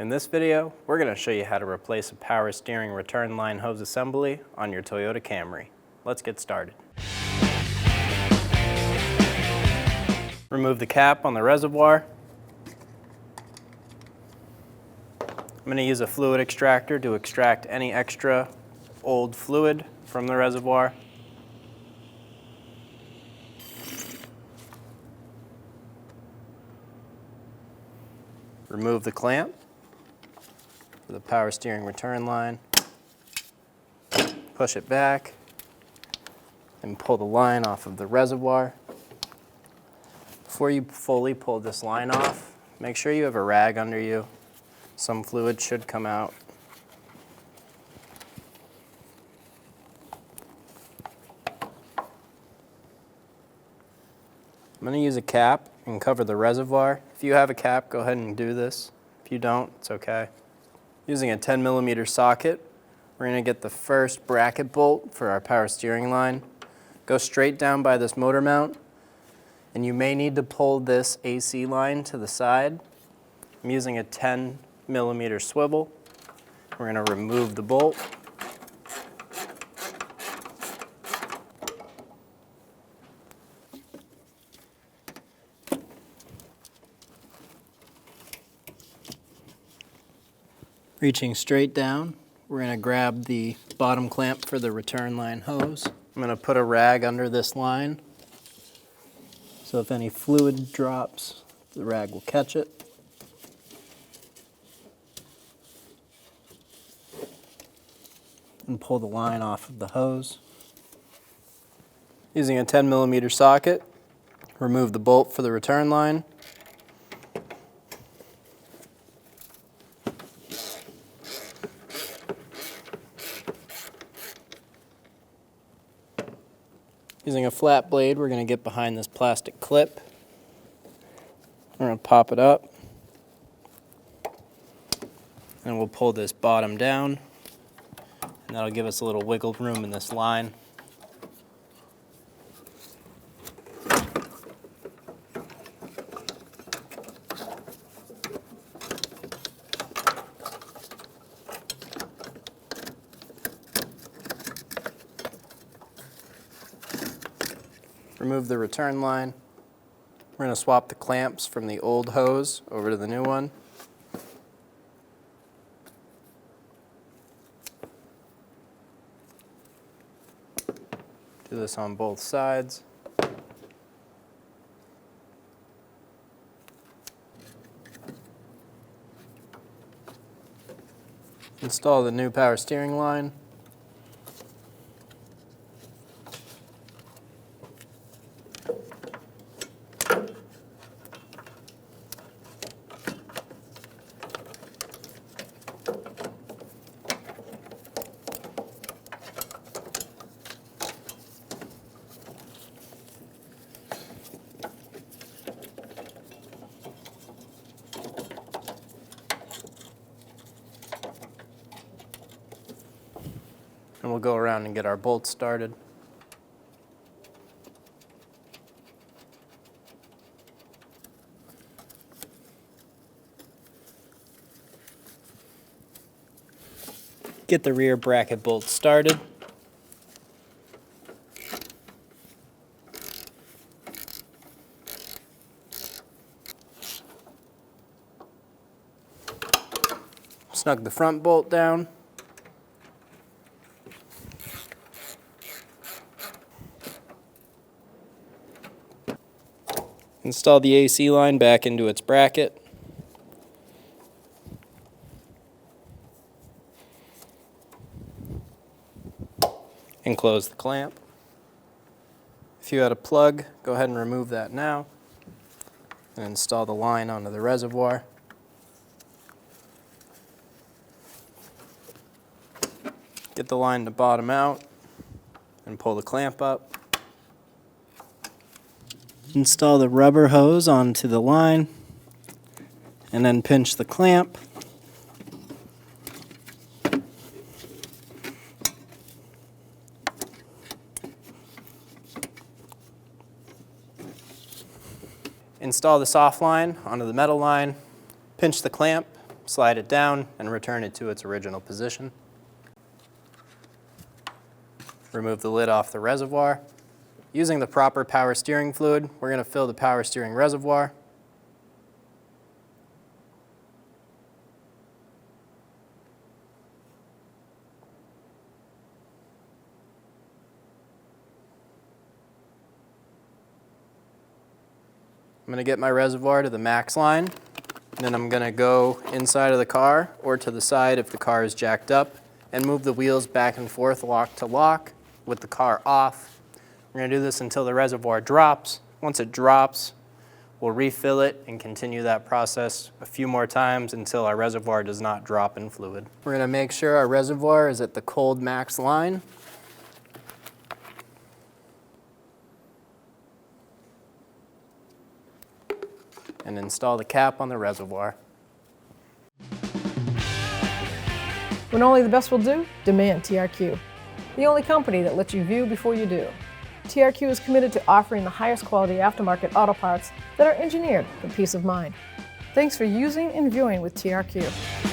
In this video, we're going to show you how to replace a power steering return line hose assembly on your Toyota Camry. Let's get started. Remove the cap on the reservoir. I'm going to use a fluid extractor to extract any extra old fluid from the reservoir. Remove the clamp for the power steering return line. Push it back and pull the line off of the reservoir. Before you fully pull this line off, make sure you have a rag under you. Some fluid should come out. I'm going to use a cap and cover the reservoir. If you have a cap, go ahead and do this. If you don't, it's okay. Using a 10mm socket, we're going to get the first bracket bolt for our power steering line. Go straight down by this motor mount, and you may need to pull this AC line to the side. I'm using a 10mm swivel. We're going to remove the bolt. Reaching straight down, we're going to grab the bottom clamp for the return line hose. I'm going to put a rag under this line, so if any fluid drops, the rag will catch it. And pull the line off of the hose. Using a 10mm socket, remove the bolt for the return line. Using a flat blade, we're going to get behind this plastic clip. We're going to pop it up, and we'll pull this bottom down, and that'll give us a little wiggle room in this line. Remove the return line. We're going to swap the clamps from the old hose over to the new one. Do this on both sides. Install the new power steering line. And we'll go around and get our bolts started. Get the rear bracket bolts started. Snug the front bolt down. Install the AC line back into its bracket. And close the clamp. If you had a plug, go ahead and remove that now. And install the line onto the reservoir. Get the line to bottom out and pull the clamp up. Install the rubber hose onto the line and then pinch the clamp. Install the soft line onto the metal line, pinch the clamp slide it down, and return it to its original position. Remove the lid off the reservoir. Using the proper power steering fluid, we're going to fill the power steering reservoir. I'm going to get my reservoir to the max line, and then I'm going to go inside of the car or to the side if the car is jacked up and move the wheels back and forth lock to lock with the car off. We're going to do this until the reservoir drops. Once it drops, we'll refill it and continue that process a few more times until our reservoir does not drop in fluid. We're going to make sure our reservoir is at the cold max line. And install the cap on the reservoir. When only the best will do, demand TRQ. The only company that lets you view before you do. TRQ is committed to offering the highest quality aftermarket auto parts that are engineered for peace of mind. Thanks for using and viewing with TRQ.